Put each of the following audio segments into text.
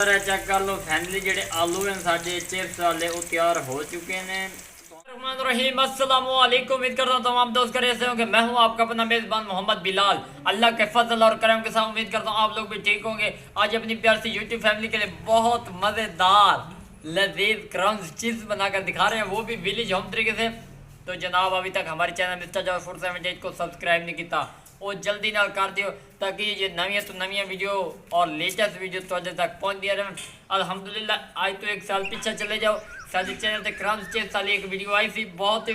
Check कर लो family जेडे आलू हैं साडे चिप्स वाले वो तैयार हो चुके हैं। रहीम अस्सलाम वालेकुम। उम्मीद करता हूँ तमाम दोस्त करे ऐसे होंगे। मैं हूँ आपका अपना मेज़बान मोहम्मद बिलाल। अल्लाह के फजल और करम के साथ उम्मीद करता हूँ आप लोग भी ठीक होंगे। आज अपनी प्यार से यूट्यूब फैमिली के लिए बहुत मज़ेदार लजीज क्रम्स चिप्स बनाकर दिखा रहे हैं, वो भी विलेज होम तरीके से। तो जनाब अभी तक हमारे चैनल मिस्टर जॉय फूड 78 को सब्सक्राइब नहीं किया वो जल्दी ना कर दियो ताकि ये नवी तो नवी वीडियो और लेटेस्ट वीडियो तो तक पहुँच दिया रहे। अल्हम्दुलिल्लाह आज तो एक साल पीछे चले जाओ, साडे चैनल पर क्रम्स चिप्स वाली एक वीडियो आई थी, बहुत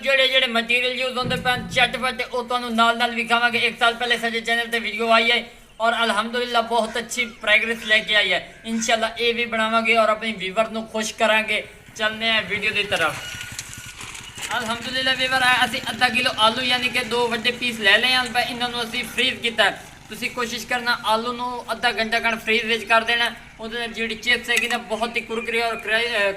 जेडे जेडे मटीरियल यूज होंगे पे झटपट वो तुहानू नाल विखावांगे। एक साल पहले साडे चैनल पर वीडियो आई है और अल्हम्दुलिल्लाह बहुत अच्छी प्रोग्रेस लेके आई है। इंशाल्लाह ये भी बनावांगे और अपनी व्यूवर को खुश करांगे। चलने हैं वीडियो की तरफ। अल्हम्दुलिल्लाह व्यूवर असी आधा किलो आलू यानी कि 2 वड्डे पीस ले ले इन्होंने असी फ्रीज किया। तुसी कोशिश करना आलू नू आधा घंटा खंड फ्रीज विच कर देना। उहदे नाल जिहड़ी चिप्स हैगी ना बहुत ही कुरकुरी और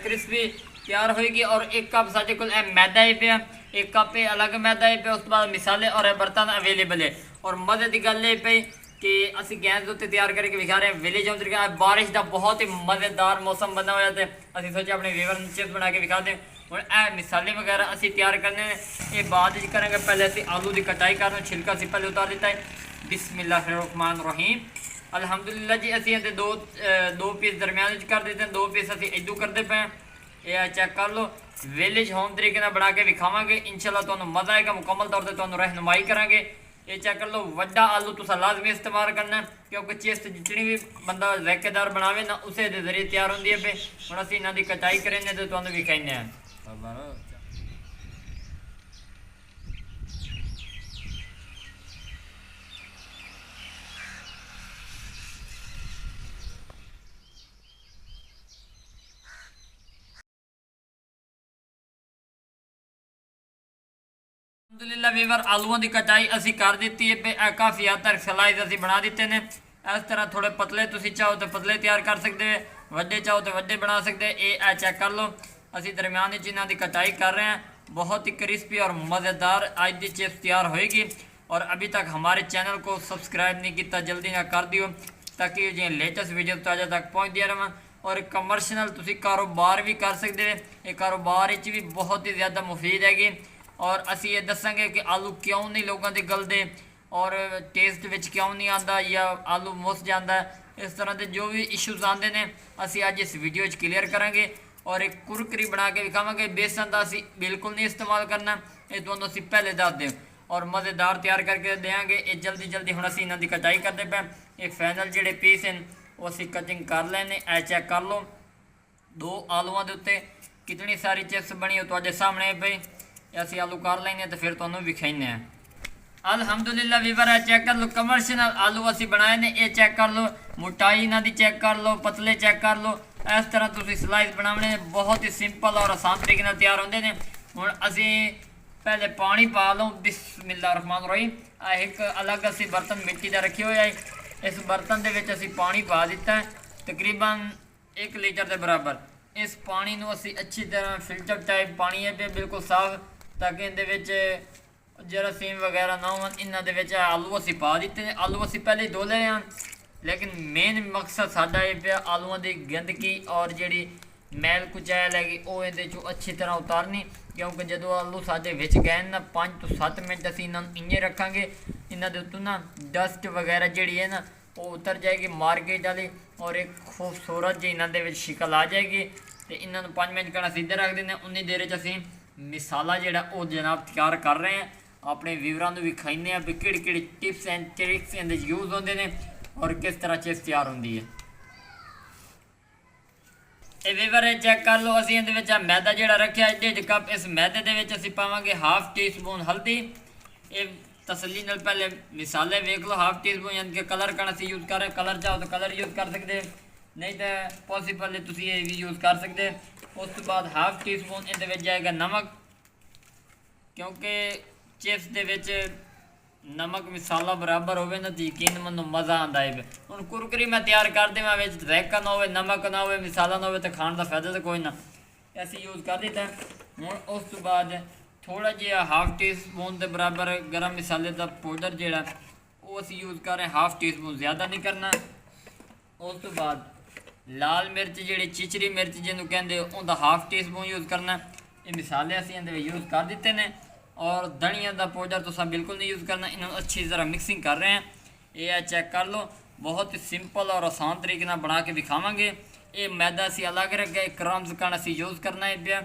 क्रिस्पी तैयार होएगी। और एक कप साडे कोल मैदा ही पिया, एक कप अलग मैदा ही पिया, उस बाद मिसाले और बर्तन अवेलेबल है। और मजे की गल ये पई कि असी गैस के उत्ते तैयार करके विखा रहे हैं। विलेज होम तरीका बारिश का बहुत ही मज़ेदार मौसम बना हुआ है। असी सोचा अपने व्यूवर चिप्स बना के विखा दें। और ए मिसाले वगैरह असी तैयार करने ये बाद करेंगे। पहले असी आलू की कटाई कर रहे, छिलका से पहले उतार देता है। बिस्मिल्लाहिर्रहमानिर्रहीम। अल्हम्दुलिल्लाह जी असी दो पीस दरमियान कर देते हैं, 2 पीस असी इदू करते पे। ये चेक कर लो विलेज होम तरीके बना के विखावे। इंशाल्लाह तुहानू मज़ा आएगा, मुकम्मल तौर पर तुहानू रहनुमाई करांगे। ये चेक कर लो वड्डा आलू तुसा लाजमी इस्तेमाल करना है क्योंकि चिप्स जितनी भी बंदा ज़ायकेदार बनावे ना उसे दे जरिए तैयार होंदी है पे। हुण असीं इन्हां दी कटाई करेंगे तो तुहानू विखाइने हैं। अल्हम्दुलिल्लाह व्यूअर आलूओं की कटाई असी कर दी है पे। काफ़ी हद तक स्लाइस असी बना दिते हैं। इस तरह थोड़े पतले तुसी चाहो तो पतले तैयार कर सकते हो, वड्डे चाहो तो वड्डे बना सकते हैं। ये चेक कर लो असी दरमियान इन्हां की कटाई कर रहे हैं। बहुत ही क्रिस्पी और मज़ेदार आज की चिप्स तैयार होएगी। और अभी तक हमारे चैनल को सब्सक्राइब नहीं किया जल्दी ना कर दियो ताकि जो लेटेस्ट वीडियो ताज़ा तक पहुँच दिया रहें। और कमर्शनल तुसी कारोबार भी कर सकते हैं। ये कारोबार भी बहुत ही ज़्यादा मुफीद हैगी। और असी ये दसांगे कि आलू क्यों नहीं लोगों के गलते और टेस्ट विच क्यों नहीं आता या आलू मुस जाता है। इस तरह के जो भी इशूज़ आते हैं असी अज इस वीडियो क्लीयर करांगे और एक कुरकुरी बना के विखावांगे। बेसन का असी बिल्कुल नहीं इस्तेमाल करना, ये दोनों असी पहले दस दें और मज़ेदार तैयार करके देंगे। ये जल्दी जल्दी हुण असी इन्हां दी कटाई करते पे। ये फाइनल जिहड़े पीस हैं वो असी कटिंग कर लैने। ए चेक कर लो 2 आलूआं दे उत्ते कितनी सारी चिप्स बनी हो तुहाडे सामने पई। असी आलू कर लेंगे तो फिर तुहानू विखाइने हैं। अल्हम्दुलिल्लाह व्यूअर चेक कर लो कमर्शियल आलू असी बनाए ने। ये चेक कर लो मोटाई इन्हां दी चेक कर लो, पतले चेक कर लो। इस तरह तुसी स्लाइस बनाने बहुत ही सिंपल और आसान तरीके नाल तैयार होंदे ने। हुण असी पहले पानी पा लो। बिस्मिल्लाहिर्रहमानिर्रहीम। एक अलग असी बर्तन मिट्टी का रखे हुए है। इस बर्तन दे विच असी पानी पा दिता है तकरीबन 1 लीटर के बराबर। इस पानी नू असी अच्छी तरह फिल्टर टाइप पानी है पे बिल्कुल साफ ताकि इहदे जरासीम वगैरह ना हो। इन्हां दे विच आलू असी पा दिते ने। आलू असी पहले धो ले हैं लेकिन मेन मकसद साडा ये पे आलूआं दी गंदगी और जिहड़ी मैल कुचैल हैगी वो इहदे चों अच्छी तरह उतारनी। क्योंकि जो आलू साडे विच गए ना 5 तो 7 मिनट असी इन्हां नूं इवें रखांगे इन्हां दे उत्तों ना डस्ट वगैरह जिहड़ी है ना वो उतर जाएगी मार्केट वाली और एक खूबसूरत जी इन्हां दे विच शिकल आ जाएगी। तो इन्हां नूं 5 मिनट कहना सीधे रख देने। उन्नी देर च असी मिसाला जिहड़ा वो जनाब तैयार कर रहे हैं अपने व्यूअरां नूं विखाइने भी किहड़ी टिप्स एंड ट्रिक्स इहदे यूज़ होंदे ने और किस तरह चिप्स तैयार होंदी है। ये व्यूअर चेक कर लो असी इहदे विच मैदा जिहड़ा रखिया 1.5 कप। इस मैदे दे विच असी पावांगे हाफ टी स्पून हल्दी। ये तसल्ली नाल पहले मिसाले वेख लो। हाफ टी स्पून यानी कि कलर कण असी यूज़ कर रहे। कलर चाहो तो कलर यूज़ कर सकते, नहीं तो पॉसिबल है तुसी ये भी यूज़ कर सकते। उस तो बाद हाफ टी स्पून इहदे विच जाएगा नमक क्योंकि चिप्स दे विच नमक मिसाला बराबर होवे ना तो यकीन मनो मज़ा आता है। हुण कुरकुरी मैं तैयार कर देवां विच ज़ायका ना होवे, नमक ना होवे, मिसाला ना होवे तो खाण दा फायदा तो कोई ना। असी यूज़ कर दिता। हुण उस तो बाद ਥੋੜਾ ਜਿਹਾ ਹਾਫ ਟੀ ਸਪੂਨ ਦੇ ਬਰਾਬਰ ਗਰਮ ਮਸਾਲੇ ਦਾ ਪਾਊਡਰ ਜਿਹੜਾ ਉਹ ਅਸੀਂ ਯੂਜ਼ ਕਰ ਰਹੇ, ਹਾਫ ਟੀ ਸਪੂਨ, ਜ਼ਿਆਦਾ ਨਹੀਂ ਕਰਨਾ। ਉਸ ਤੋਂ ਬਾਅਦ ਲਾਲ ਮਿਰਚ ਜਿਹੜੀ ਚਿਚਰੀ ਮਿਰਚ ਜਿਹਨੂੰ ਕਹਿੰਦੇ ਉਹਦਾ ਹਾਫ ਟੀ ਸਪੂਨ ਯੂਜ਼ ਕਰਨਾ। ਇਹ ਮਸਾਲੇ ਅਸੀਂ ਇਹਦੇ ਵਿੱਚ ਯੂਜ਼ ਕਰ ਦਿੱਤੇ ਨੇ। ਔਰ ਧਨੀਆ ਦਾ ਪਾਊਡਰ ਤੁਸੀਂ ਬਿਲਕੁਲ ਨਹੀਂ ਯੂਜ਼ ਕਰਨਾ। ਇਹਨਾਂ ਨੂੰ ਅੱਛੀ ਤਰ੍ਹਾਂ ਮਿਕਸਿੰਗ ਕਰ ਰਹੇ ਹਾਂ। ਇਹ ਚੈੱਕ ਕਰ ਲਓ, ਬਹੁਤ ਹੀ ਸਿੰਪਲ ਔਰ ਆਸਾਨ ਤਰੀਕੇ ਨਾਲ ਬਣਾ ਕੇ ਦਿਖਾਵਾਂਗੇ। ਇਹ ਮੈਦਾ ਅਸੀਂ ਅਲੱਗ ਰੱਖਿਆ, ਕ੍ਰਮਜ਼ ਕਣ ਅਸੀਂ ਯੂਜ਼ ਕਰਨਾ ਹੈ ਪਿਆ।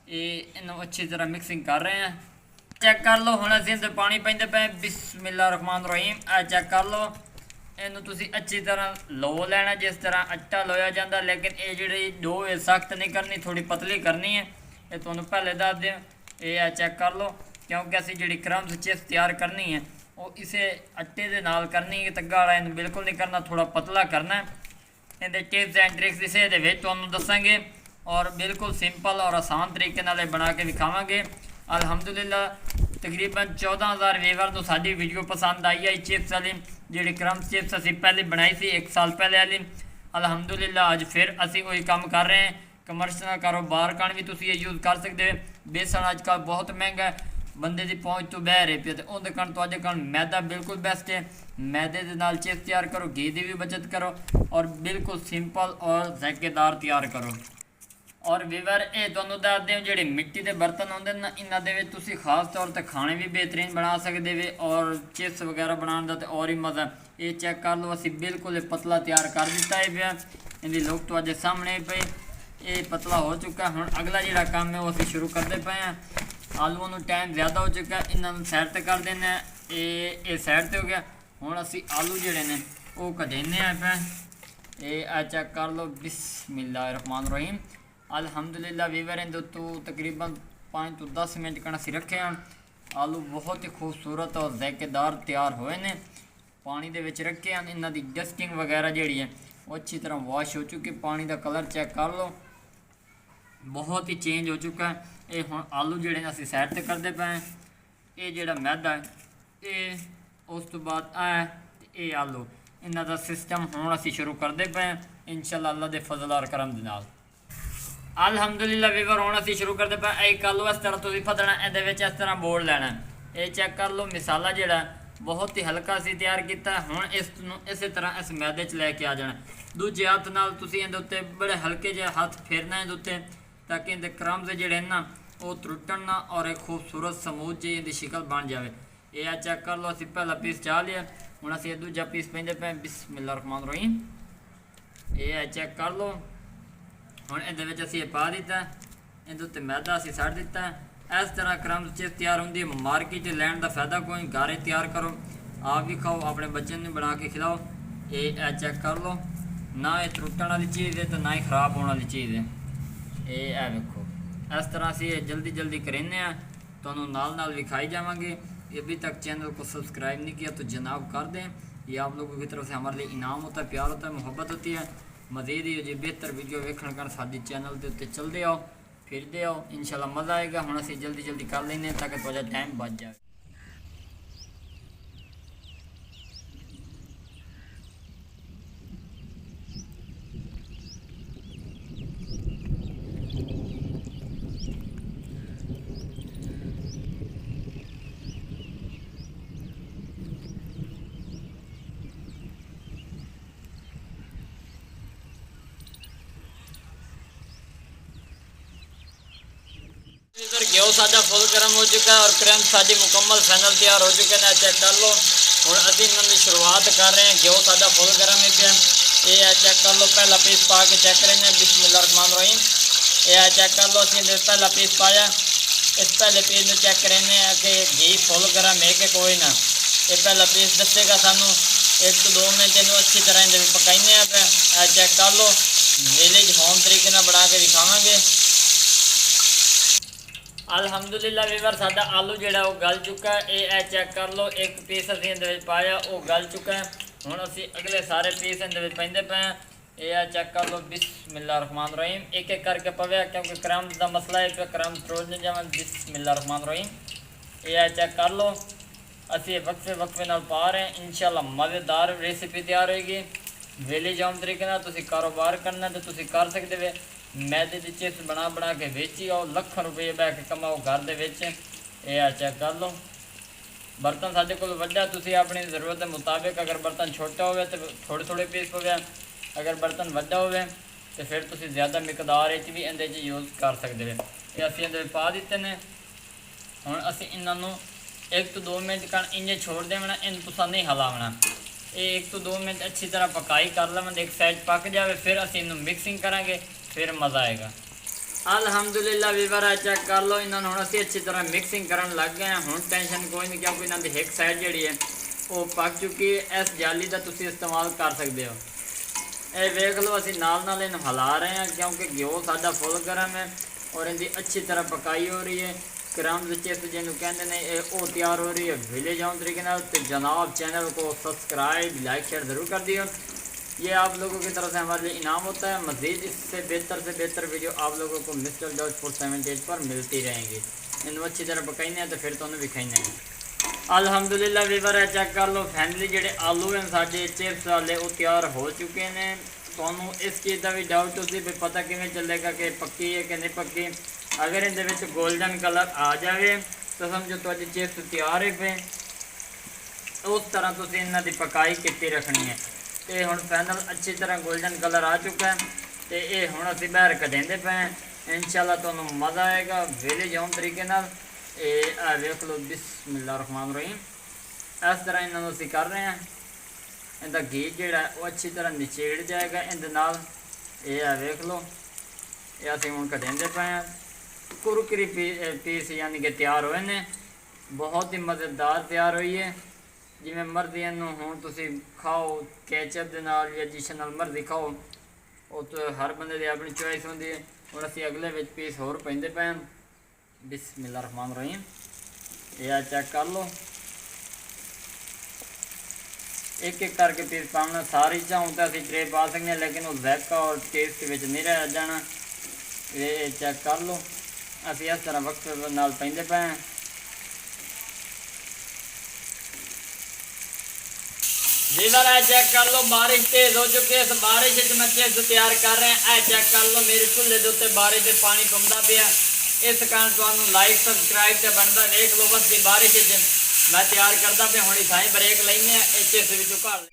ਇਹ ਇਹਨੂੰ ਅੱਛੀ ਤਰ੍ਹਾਂ ਮਿਕਸਿੰਗ ਕਰ ਰਹੇ ਹਾਂ। ਚੈੱਕ ਕਰ ਲਓ, ਹੁਣ ਅਸੀਂ ਇਹਦੇ ਪਾਣੀ ਪੈਂਦੇ ਪਏ। ਬਿਸਮਿਲ੍ਲਾ ਰਹਿਮਾਨ ਰਹੀਮ। ਇਹ ਚੈੱਕ ਕਰ ਲਓ, ਇਹਨੂੰ ਤੁਸੀਂ ਅੱਛੀ ਤਰ੍ਹਾਂ ਲੋ ਲੈਣਾ ਜਿਸ ਤਰ੍ਹਾਂ ਆਟਾ ਲੋਇਆ ਜਾਂਦਾ, ਲੇਕਿਨ ਇਹ ਜਿਹੜੀ ਡੋ ਹੈ ਸਖਤ ਨਹੀਂ ਕਰਨੀ, ਥੋੜੀ ਪਤਲੀ ਕਰਨੀ ਹੈ। ਇਹ ਤੁਹਾਨੂੰ ਪਹਿਲੇ ਦੱਸ ਦਿਆਂ। ਇਹ ਚੈੱਕ ਕਰ ਲਓ, ਕਿਉਂਕਿ ਅਸੀਂ ਜਿਹੜੀ ਕ੍ਰਮਜ਼ ਚਿਪਸ ਤਿਆਰ ਕਰਨੀ ਹੈ ਉਹ ਇਸੇ ਆਟੇ ਦੇ ਨਾਲ ਕਰਨੀ ਹੈ। ਤੱਗਾ ਵਾਲਾ ਇਹਨੂੰ ਬਿਲਕੁਲ ਨਹੀਂ ਕਰਨਾ, ਥੋੜਾ ਪਤਲਾ ਕਰਨਾ ਹੈ। ਇਹਦੇ ਟਿਪਸ ਐਂਡ ਟ੍ਰਿਕਸ ਇਸੇ ਦੇ ਵਿੱਚ ਤੁਹਾਨੂੰ ਦੱਸਾਂਗੇ ਔਰ ਬਿਲਕੁਲ ਸਿੰਪਲ ਔਰ ਆਸਾਨ ਤਰੀਕੇ ਨਾਲ ਇਹ ਬਣਾ ਕੇ ਵਿਖਾਵਾਂਗੇ। ਅਲਹਮਦੁਲਿਲਾ ਤਕਰੀਬਨ 14,000 ਵੀਵਰ ਨੂੰ ਸਾਡੀ ਵੀਡੀਓ ਪਸੰਦ ਆਈ ਹੈ। ਚਿਪਸ ਵਾਲੀ ਜਿਹੜੀ ਕ੍ਰਮਜ਼ ਚਿਪਸ ਅਸੀਂ ਪਹਿਲੇ ਬਣਾਈ ਸੀ 1 ਸਾਲ ਪਹਿਲੇ ਵਾਲੀ, ਅਲਹਮਦੁਲਿਲਾ ਅੱਜ ਫਿਰ ਅਸੀਂ ਉਹੀ ਕੰਮ ਕਰ ਰਹੇ ਹਾਂ। ਕਮਰਸ਼ਲ ਕਾਰੋਬਾਰ ਕਰਨ ਵੀ ਤੁਸੀਂ ਇਹ ਯੂਜ਼ ਕਰ ਸਕਦੇ ਹੋ। ਬੇਸਣ ਅੱਜ ਕੱਲ੍ਹ ਬਹੁਤ ਮਹਿੰਗਾ ਹੈ, ਬੰਦੇ ਦੀ ਪਹੁੰਚ ਤੋਂ ਬਾਹਰ ਹੈ ਪਿਆ, ਤੇ ਉਹਦੇ ਕਾਰਨ ਤੋਂ ਅੱਜ ਕੱਲ੍ਹ ਮੈਦਾ ਬਿਲਕੁਲ ਬੈਸਟ ਹੈ। ਮੈਦੇ ਦੇ ਨਾਲ ਚਿਪਸ ਤਿਆਰ ਕਰੋ, ਘੀ ਦੀ ਵੀ ਬਚਤ ਕਰੋ ਔਰ ਬਿਲਕੁਲ ਸਿੰਪਲ ਔਰ ਜ਼ਾਇਕੇਦਾਰ ਤਿਆਰ ਕਰੋ। ਔਰ ਵੀਵਰ ਇਹ ਤੁਹਾਨੂੰ ਦੱਸਦੇ ਹੋ ਜਿਹੜੇ ਮਿੱਟੀ ਦੇ ਬਰਤਨ ਹੁੰਦੇ ਨੇ ਨਾ, ਇਹਨਾਂ ਦੇ ਵਿੱਚ ਤੁਸੀਂ ਖਾਸ ਤੌਰ 'ਤੇ ਖਾਣੇ ਵੀ ਬਿਹਤਰੀਨ ਬਣਾ ਸਕਦੇ ਵੇ ਔਰ ਚਿਪਸ ਵਗੈਰਾ ਬਣਾਉਣ ਦਾ ਤਾਂ ਔਰ ਹੀ ਮਜ਼ਾ। ਇਹ ਚੈੱਕ ਕਰ ਲਓ, ਅਸੀਂ ਬਿਲਕੁਲ ਪਤਲਾ ਤਿਆਰ ਕਰ ਦਿੱਤਾ ਹੈ ਪਿਆ। ਇਹਦੀ ਲੁੱਕ ਤੁਹਾਡੇ ਸਾਹਮਣੇ ਪਈ, ਇਹ ਪਤਲਾ ਹੋ ਚੁੱਕਾ। ਹੁਣ ਅਗਲਾ ਜਿਹੜਾ ਕੰਮ ਹੈ ਉਹ ਅਸੀਂ ਸ਼ੁਰੂ ਕਰਦੇ ਪਏ ਹਾਂ। ਆਲੂਆਂ ਨੂੰ ਟਾਈਮ ਜ਼ਿਆਦਾ ਹੋ ਚੁੱਕਾ, ਇਹਨਾਂ ਨੂੰ ਸਾਈਡ 'ਤੇ ਕਰ ਦਿੰਦੇ ਹਾਂ। ਇਹ ਸਾਈਡ 'ਤੇ ਹੋ ਗਿਆ। ਹੁਣ ਅਸੀਂ ਆਲੂ ਜਿਹੜੇ ਨੇ ਉਹ ਕਢੇਨੇ ਆ ਪਏ। ਇਹ ਚੈੱਕ ਕਰ ਲਓ, ਬਿਸਮਿਲ੍ਲਾ ਰਹਿਮਾਨ ਰਹੀਮ। ਅਲਹਮਦੁਲਿਲਾ ਵੀਵਰ ਇਹਦੇ ਉੱਤੋਂ ਤਕਰੀਬਨ 5 ਤੋਂ 10 ਮਿੰਟ ਕਣ ਅਸੀਂ ਰੱਖੇ ਹਨ। ਆਲੂ ਬਹੁਤ ਹੀ ਖੂਬਸੂਰਤ ਔਰ ਜ਼ਾਇਕੇਦਾਰ ਤਿਆਰ ਹੋਏ ਨੇ। ਪਾਣੀ ਦੇ ਵਿੱਚ ਰੱਖੇ ਹਨ, ਇਹਨਾਂ ਦੀ ਡਸਟਿੰਗ ਵਗੈਰਾ ਜਿਹੜੀ ਹੈ ਉਹ ਅੱਛੀ ਤਰ੍ਹਾਂ ਵਾਸ਼ ਹੋ ਚੁੱਕੀ। ਪਾਣੀ ਦਾ ਕਲਰ ਚੈੱਕ ਕਰ ਲਓ, ਬਹੁਤ ਹੀ ਚੇਂਜ ਹੋ ਚੁੱਕਾ ਹੈ। ਇਹ ਹੁਣ ਆਲੂ ਜਿਹੜੇ ਨੇ ਅਸੀਂ ਸਾਈਡ 'ਤੇ ਕਰਦੇ ਪਏ। ਇਹ ਜਿਹੜਾ ਮੈਦਾ ਹੈ ਇਹ, ਉਸ ਤੋਂ ਬਾਅਦ ਇਹ ਆਲੂ, ਇਹਨਾਂ ਦਾ ਸਿਸਟਮ ਹੁਣ ਅਸੀਂ ਸ਼ੁਰੂ ਕਰਦੇ ਪਏ ਇੰਸ਼ਾਅੱਲਾ ਅੱਲਾ ਦੇ ਫਜ਼ਲ ਔਰ ਕਰਮ ਦੇ ਨਾਲ। ਅਲਹਮਦੁਲਿਲਾ ਵੀਵਰ ਹੁਣ ਅਸੀਂ ਸ਼ੁਰੂ ਕਰਦੇ ਪਏ। ਇੱਕ ਆਲੂ ਇਸ ਤਰ੍ਹਾਂ ਤੁਸੀਂ ਫਤਣਾ, ਇਹਦੇ ਵਿੱਚ ਇਸ ਤਰ੍ਹਾਂ ਬੋਲ ਲੈਣਾ। ਇਹ ਚੈੱਕ ਕਰ ਲਓ, ਮਸਾਲਾ ਜਿਹੜਾ ਬਹੁਤ ਹੀ ਹਲਕਾ ਅਸੀਂ ਤਿਆਰ ਕੀਤਾ। ਹੁਣ ਇਸ ਨੂੰ ਇਸੇ ਤਰ੍ਹਾਂ ਇਸ ਮੈਦੇ 'ਚ ਲੈ ਕੇ ਆ ਜਾਣਾ। ਦੂਜੇ ਹੱਥ ਨਾਲ ਤੁਸੀਂ ਇਹਦੇ ਉੱਤੇ ਬੜੇ ਹਲਕੇ ਜਿਹੇ ਹੱਥ ਫੇਰਨਾ ਇਹਦੇ ਉੱਤੇ, ਤਾਂ ਕਿ ਇਹਦੇ ਕ੍ਰਮਜ਼ ਜਿਹੜੇ ਨਾ ਉਹ ਟੁੱਟਣ ਨਾ ਔਰ ਇੱਕ ਖੂਬਸੂਰਤ ਸਮੂਥ ਜਿਹੀ ਇਹਦੀ ਸ਼ਕਲ ਬਣ ਜਾਵੇ। ਇਹ ਚੈੱਕ ਕਰ ਲਓ, ਅਸੀਂ ਪਹਿਲਾ ਪੀਸ ਚਾਹ ਲਿਆ। ਹੁਣ ਅਸੀਂ ਇਹ ਦੂਜਾ ਪੀਸ ਪੈਂਦੇ ਪਏ। ਬਿਸਮਿਲ੍ਲਾ ਰਹਿਮਾਨ ਰਹੀਮ। ਇਹ ਚੈੱਕ ਕਰ ਲਓ, ਹੁਣ ਇਹਦੇ ਵਿੱਚ ਅਸੀਂ ਇਹ ਪਾ ਦਿੱਤਾ। ਇਹਦੇ ਉੱਤੇ ਮੈਦਾ ਅਸੀਂ ਛੱਡ ਦਿੱਤਾ। ਇਸ ਤਰ੍ਹਾਂ ਕ੍ਰਮਜ਼ ਚਿਪਸ ਤਿਆਰ ਹੁੰਦੀ ਹੈ। ਮਾਰਕੀਟ 'ਚ ਲੈਣ ਦਾ ਫਾਇਦਾ ਕੋਈ, ਘਰ ਤਿਆਰ ਕਰੋ, ਆਪ ਵੀ ਖਾਓ, ਆਪਣੇ ਬੱਚਿਆਂ ਨੂੰ ਬਣਾ ਕੇ ਖਿਲਾਓ। ਇਹ ਚੈੱਕ ਕਰ ਲਓ, ਨਾ ਇਹ ਟੁੱਟਣ ਵਾਲੀ ਚੀਜ਼ ਹੈ ਤੇ ਨਾ ਹੀ ਖਰਾਬ ਹੋਣ ਵਾਲੀ ਚੀਜ਼ ਹੈ। ਇਹ ਵੇਖੋ, ਇਸ तरह से जल्दी जल्दी करेंगे तो नाल विखाई जाएंगे। अभी तक चैनल को सब्सक्राइब नहीं किया तो जनाब कर दें। ये आप लोगों की तरफ से हमारे लिए इनाम होता है, प्यार होता है, मोहब्बत होती है। मज़ीद ही जो बेहतर वीडियो वेखण कर साडी चैनल के उत्ते चलते आओ, फिरते आओ, इंशाल्लाह मज़ा आएगा। हुण असीं जल्दी जल्दी कर लेंगे ताकि थोड़ा टाइम बच जाए। इधर घ्यो साडा फुल गर्म हो चुका है और क्रम साडी मुकम्मल फैनल तैयार हो चुके हैं। चेक कर लो, हुण असीं इन्हां दी शुरुआत कर रहे हैं। घ्यो साडा फुल गर्म है पिया। ये चेक कर लो, पहला पीस पा के चेक करेंगे। बिस्मिल्लाह रहमान रहीम। ये चेक कर लो, असीं पहला पीस पाया। इस पहले पीस में चेक करेंगे कि घी फुल गर्म है कि कोई ना। ये पहला पीस दसेगा सानू। 1 ਤੋਂ 2 मिनट इन्हूं अच्छी तरह इहदे विच पकाइने आ पिया। चेक कर लो, विलेज होम तरीके नाल बना के दिखावांगे। अल्हम्दुलिल्लाह वीवर साडा आलू जिहड़ा वो गल चुका है। ये चेक कर लो, एक पीस असीं इहदे विच पाया वो गल चुका है। हुण असीं अगले सारे पीस इहदे विच पैंदे पए हैं। ये चेक कर लो, बिस्मिल्लाह रहमान रहीम। एक एक करके पवे क्योंकि क्रम्स का मसला है पे क्रम्स रोज नहीं जावन। बिस्मिल्लाह रहमान रहीम। ये चेक कर लो, असीं वक्फे वक्फे नाल पा रहे हैं। इंशाल्लाह मज़ेदार रेसिपी तैयार होएगी। विलेज होम तरीके नाल तुसीं कारोबार करना तो तुसीं कर सकदे हो। मैदे के चिप्स बना बना के बेची आओ, लाखों रुपये बह के कमाओ घर दे विच। ਇਹ ਆ ਚੈੱਕ ਕਰ ਲਓ। ਬਰਤਨ ਸਾਡੇ ਕੋਲ ਵੱਡਾ, ਤੁਸੀਂ ਆਪਣੀ ਜ਼ਰੂਰਤ ਦੇ ਮੁਤਾਬਿਕ, ਅਗਰ ਬਰਤਨ ਛੋਟਾ ਹੋਵੇ ਤਾਂ ਥੋੜ੍ਹੇ ਥੋੜ੍ਹੇ ਪੀਸ ਪਵੇ, ਅਗਰ ਬਰਤਨ ਵੱਡਾ ਹੋਵੇ ਤਾਂ ਫਿਰ ਤੁਸੀਂ ਜ਼ਿਆਦਾ ਮਿਕਦਾਰ ਵਿੱਚ ਵੀ ਇਹਦੇ 'ਚ ਯੂਜ਼ ਕਰ ਸਕਦੇ ਹੋ। ਇਹ ਅਸੀਂ ਇਹਦੇ ਵਿੱਚ ਪਾ ਦਿੱਤੇ ਨੇ। ਹੁਣ ਅਸੀਂ ਇਹਨਾਂ ਨੂੰ 1 ਤੋਂ 2 ਮਿੰਟ ਕਣ ਇੰਜੇ ਛੋੜ ਦੇਵਣਾ, ਇਹਨੂੰ ਤੁਸੀਂ ਨਹੀਂ ਹਿਲਾਉਣਾ। ਇਹ 1 ਤੋਂ 2 ਮਿੰਟ ਅੱਛੀ ਤਰ੍ਹਾਂ ਪਕਾਈ ਕਰ ਲਵਾਂਗੇ, ਇੱਕ ਸਾਈਡ ਪੱਕ ਜਾਵੇ ਫਿਰ ਅਸੀਂ ਇਹਨੂੰ ਮਿਕਸਿੰਗ ਕਰਾਂਗੇ, ਫਿਰ ਮਜ਼ਾ ਆਏਗਾ। ਅਲਹਮਦੁਲਿਲਾ ਵੀਵਰ ਚੈੱਕ ਕਰ ਲਓ, ਇਹਨਾਂ ਨੂੰ ਹੁਣ ਅਸੀਂ ਅੱਛੀ ਤਰ੍ਹਾਂ ਮਿਕਸਿੰਗ ਕਰਨ ਲੱਗ ਗਏ ਹਾਂ। ਹੁਣ ਟੈਨਸ਼ਨ ਕੋਈ ਨਹੀਂ, ਕਿਉਂਕਿ ਇਹਨਾਂ ਦੀ ਇੱਕ ਸਾਈਡ ਜਿਹੜੀ ਹੈ ਉਹ ਪੱਕ ਚੁੱਕੀ ਹੈ। ਇਸ ਜਾਲੀ ਦਾ ਤੁਸੀਂ ਇਸਤੇਮਾਲ ਕਰ ਸਕਦੇ ਹੋ। ਇਹ ਵੇਖ ਲਓ, ਅਸੀਂ ਨਾਲ ਇਹਨੂੰ ਹਿਲਾ ਰਹੇ ਹਾਂ ਕਿਉਂਕਿ ਘਿਓ ਸਾਡਾ ਫੁੱਲ ਗਰਮ ਹੈ ਔਰ ਇਹਦੀ ਅੱਛੀ ਤਰ੍ਹਾਂ ਪਕਾਈ ਹੋ ਰਹੀ ਹੈ। क्रम्स चिप्स ਜਿਹਨੂੰ ਕਹਿੰਦੇ ਨੇ ਉਹ ਤਿਆਰ हो रही है विलेज आउं तरीके नाल। तो जनाब चैनल को सब्सक्राइब लाइक शेयर ज़रूर कर दियो। ये आप लोगों की तरफ से हमारे लिए इनाम होता है। मज़ीद इससे बेहतर वीडियो आप लोगों को मिस्टर जॉर्ज फूड 78 पर मिलती रहेंगी। इन्हों अच्छी तरह पकाने तो फिर तुम्हें विखाने हैं। अल्हम्दुलिल्लाह वीवर है चेक कर लो फैमिली, जेडे आलू हैं साढ़े चिप्स वाले वो तैयार हो चुके हैं। तो इस चीज़ का भी डाउट उसी भी पता किमें चलेगा कि पक्की है कि नहीं पक्की। अगर इन गोल्डन कलर आ जाए तो समझो तो चिप्स तैयार है पे। उस तरह तुम इन्हों की पकाई की रखनी है। तो हुण फाइनल अच्छी तरह गोल्डन कलर आ चुका है। तो ये हुण असीं बाहर कढेंदे पे हैं। इंशाअल्लाह तुहानूं मज़ा आएगा विलेज होम तरीके नाल। ये वेख लो बिस्मिल्लाहिर्रहमानिर्रहीम। इस तरह इन्हों असीं कर रहे हैं। इनका घी जिहड़ा वो अच्छी तरह निचेड़ जाएगा इहदे नाल। ये वेख लो, ये असीं हुण कढेंदे पे हैं। कुरकुरी पीस यानी कि तैयार होए ने, बहुत ही मज़ेदार तैयार हुई है। जिमें मर्जी इनू हुण तुसीं खाओ कैचअप दे नाल या जिस नाल मर्जी खाओ, वो तो हर बंदे की अपनी चॉइस होंदी है। हुण असीं अगले विच पीस होर पैंदे पे हैं। बिस्मिल्लाहिर्रहमानिर्रहीम। ये चेक कर लो, एक एक करके पीस पाना। सारी चाहूँ तो असीं ट्रे पा सकते हैं, लेकिन वो ज़ायका और टेस्ट विच नहीं रह जाना। ये चेक कर लो, असीं इस तरह वक्त नाल पैंदे पे हैं। जीवर है चेक कर लो, बारिश तेज हो चुकी है। इस बारिश मैं चिप्स तैयार कर रहे हैं। चेक कर लो मेरे चूल्हे के उत्ते बारिश से पानी पौंदा पिया। इस कारण तुहानूं लाइक सबसक्राइब तो बनता। देख लो बस बारिश मैं तैयार करता पे। हुण इथाई ब्रेक लैने चिप्स विचों घर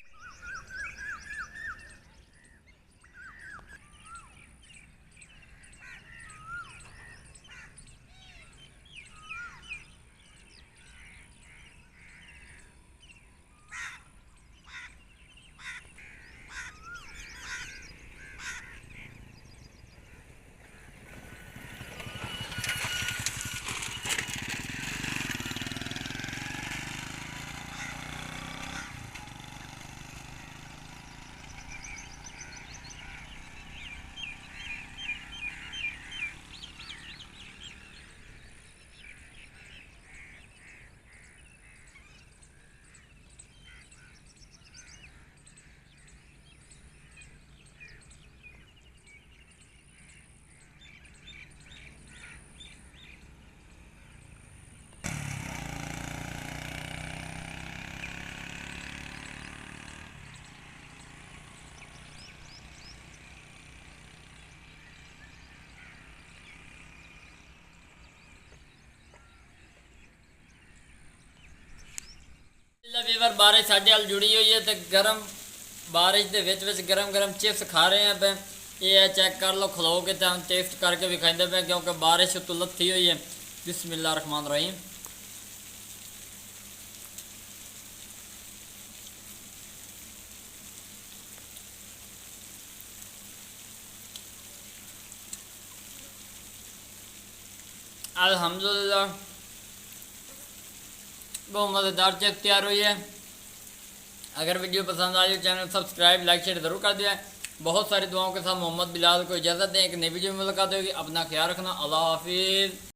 ਵੀਵਰ ਬਾਰਿਸ਼ ਸਾਡੇ ਨਾਲ ਜੁੜੀ ਹੋਈ ਹੈ ਤੇ ਗਰਮ ਬਾਰਿਸ਼ ਦੇ ਵਿੱਚ ਗਰਮ ਗਰਮ ਚਿਪਸ ਖਾ ਰਹੇ ਆ ਪਏ। ਇਹ ਚੈੱਕ ਕਰ ਲਓ, ਖਲੋ ਕੇ ਤਾਂ ਟੇਸਟ ਕਰਕੇ ਵਿਖਾਉਂਦੇ ਪਏ ਕਿਉਂਕਿ ਬਾਰਿਸ਼ ਤੋਂ ਲੱਥੀ ਹੋਈ ਹੈ। ਬਿਸਮਿल्लाहिर्रहमानिर्रहीम। अल्हम्दुलिल्लाह बहुत मज़ेदार चिप्स तैयार हुई है। अगर वीडियो पसंद आई तो चैनल सब्सक्राइब लाइक शेयर ज़रूर कर दिया। बहुत सारी दुआओं के साथ मोहम्मद बिलाल को इजाज़त दें। एक नई वीडियो में मुलाकात होगी। अपना ख्याल रखना। अल्लाह हाफिज़।